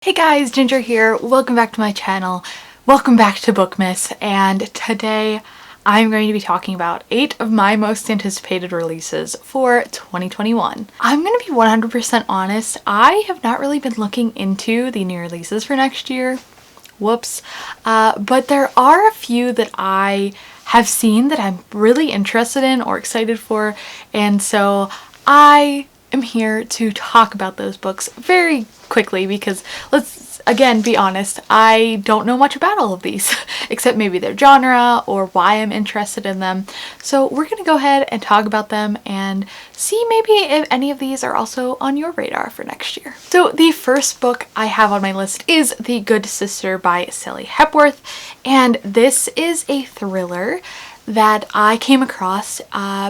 Hey guys, Ginger here. Welcome back to my channel. Welcome back to Bookmas, and today I'm going to be talking about 8 of my most anticipated releases for 2021. I'm going to be 100% honest, I have not really been looking into the new releases for next year. Whoops. But there are a few that I have seen that I'm really interested in or excited for, and so I am here to talk about those books very quickly because let's again be honest, I don't know much about all of these except maybe their genre or why I'm interested in them. So we're gonna go ahead and talk about them and see maybe if any of these are also on your radar for next year. So the first book I have on my list is The Good Sister by Sally Hepworth, and this is a thriller that I came across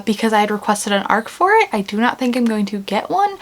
because I had requested an ARC for it. I do not think I'm going to get one,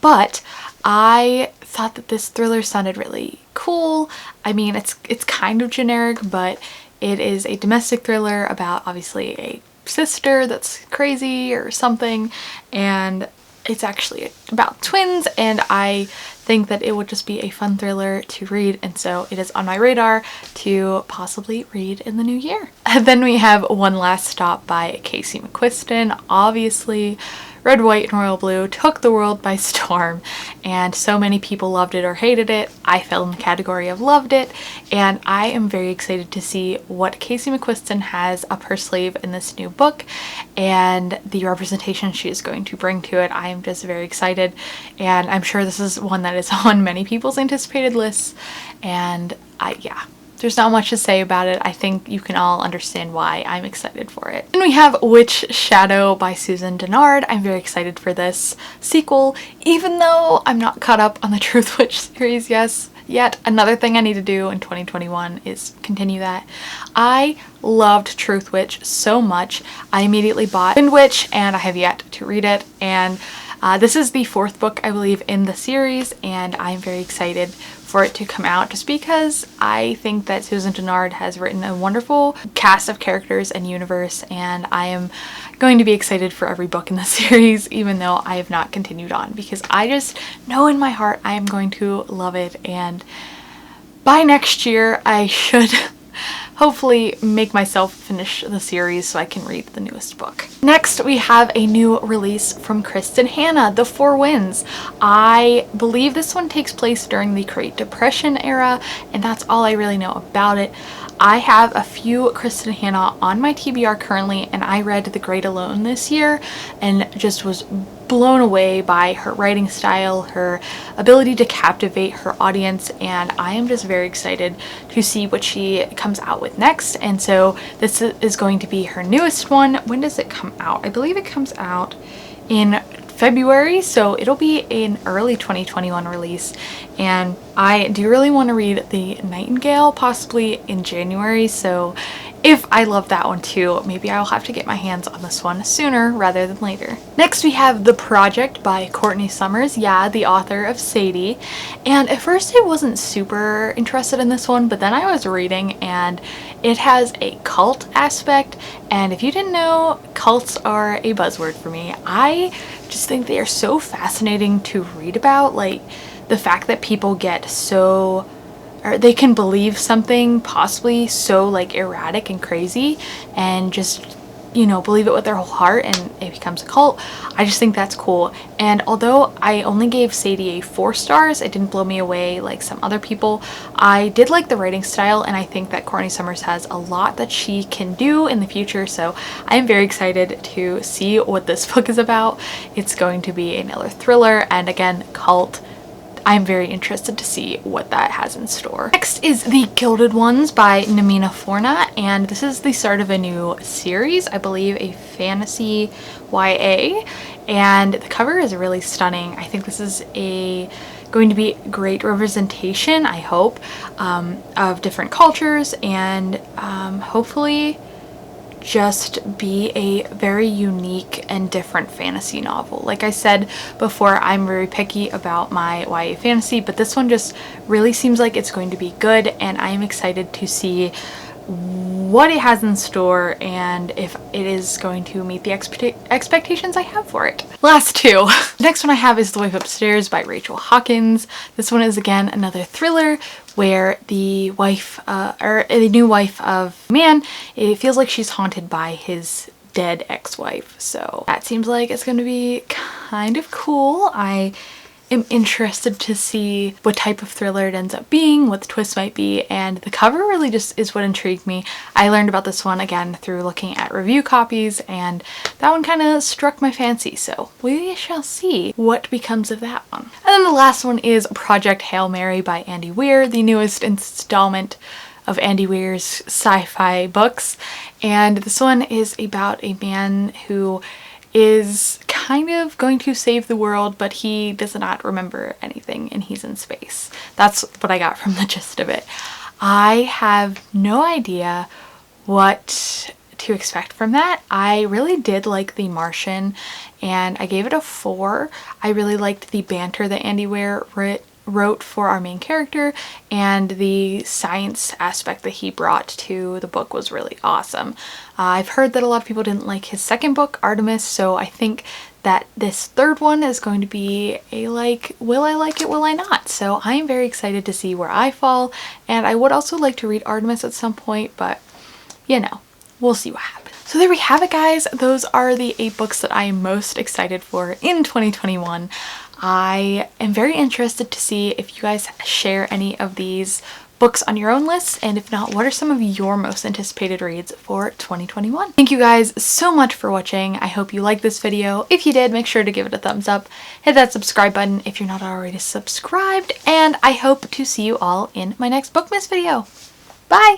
but I thought that this thriller sounded really cool. I mean, it's kind of generic, but it is a domestic thriller about obviously a sister that's crazy or something, and it's actually about twins, and I think that it would just be a fun thriller to read, and so it is on my radar to possibly read in the new year. And then we have One Last Stop by Casey McQuiston. Obviously, Red, White, and Royal Blue took the world by storm, and so many people loved it or hated it. I fell in the category of loved it, and I am very excited to see what Casey McQuiston has up her sleeve in this new book and the representation she is going to bring to it. I am just very excited, and I'm sure this is one that is on many people's anticipated lists, and yeah. There's not much to say about it. I think you can all understand why I'm excited for it. Then we have Witch Shadow by Susan Dennard. I'm very excited for this sequel, even though I'm not caught up on the Truth Witch series yet. Another thing I need to do in 2021 is continue that. I loved Truth Witch so much. I immediately bought Wind Witch, and I have yet to read it, and this is the 4th book, I believe, in the series, and I'm very excited for it to come out just because I think that Susan Dennard has written a wonderful cast of characters and universe, and I am going to be excited for every book in the series, even though I have not continued on, because I just know in my heart I am going to love it, and by next year I should hopefully make myself finish the series so I can read the newest book. Next, we have a new release from Kristen Hanna, The Four Winds. I believe this one takes place during the Great Depression era, and that's all I really know about it. I have a few Kristen Hanna on my TBR currently, and I read The Great Alone this year and just was blown away by her writing style, her ability to captivate her audience, and I am just very excited to see what she comes out with next. And so this is going to be her newest one. When does it come out? I believe it comes out in February, so it'll be an early 2021 release, and I do really want to read The Nightingale possibly in January, so if I love that one too, maybe I'll have to get my hands on this one sooner rather than later. Next we have The Project by Courtney Summers, the author of Sadie, and at first I wasn't super interested in this one, but then I was reading and it has a cult aspect, and if you didn't know, cults are a buzzword for me. I just think they are so fascinating to read about, like the fact that people get so, or they can believe something possibly so like erratic and crazy and just, you know, believe it with their whole heart and it becomes a cult. I just think that's cool. And although I only gave Sadie 4 stars, it didn't blow me away like some other people. I did like the writing style, and I think that Courtney Summers has a lot that she can do in the future, so I'm very excited to see what this book is about. It's going to be another thriller, and again, cult. I'm very interested to see what that has in store. Next is The Gilded Ones by Namina Forna, and this is the start of a new series, I believe a fantasy YA, and the cover is really stunning. I think this is going to be great representation, I hope, of different cultures, and hopefully just be a very unique and different fantasy novel. Like I said before, I'm very picky about my YA fantasy, but this one just really seems like it's going to be good, and I am excited to see what it has in store and if it is going to meet the expectations I have for it. Last two. The next one I have is The Wife Upstairs by Rachel Hawkins. This one is again another thriller where the wife, or the new wife of a man, it feels like she's haunted by his dead ex-wife. So that seems like it's going to be kind of cool. I am interested to see what type of thriller it ends up being, what the twist might be, and the cover really just is what intrigued me. I learned about this one again through looking at review copies, and that one kind of struck my fancy, so we shall see what becomes of that one. And then the last one is Project Hail Mary by Andy Weir, the newest installment of Andy Weir's sci-fi books, and this one is about a man who is kind of going to save the world, but he does not remember anything and he's in space. That's what I got from the gist of it. I have no idea what to expect from that. I really did like The Martian and I gave it a 4. I really liked the banter that Andy Weir wrote for our main character, and the science aspect that he brought to the book was really awesome. I've heard that a lot of people didn't like his second book, Artemis, so I think that this third one is going to be a like, will I like it, will I not? So I am very excited to see where I fall, and I would also like to read Artemis at some point, but you know, we'll see what happens. So there we have it, guys. Those are the 8 books that I am most excited for in 2021. I am very interested to see if you guys share any of these books on your own lists, and if not, what are some of your most anticipated reads for 2021? Thank you guys so much for watching. I hope you liked this video. If you did, make sure to give it a thumbs up, hit that subscribe button if you're not already subscribed, and I hope to see you all in my next Bookmas video. Bye!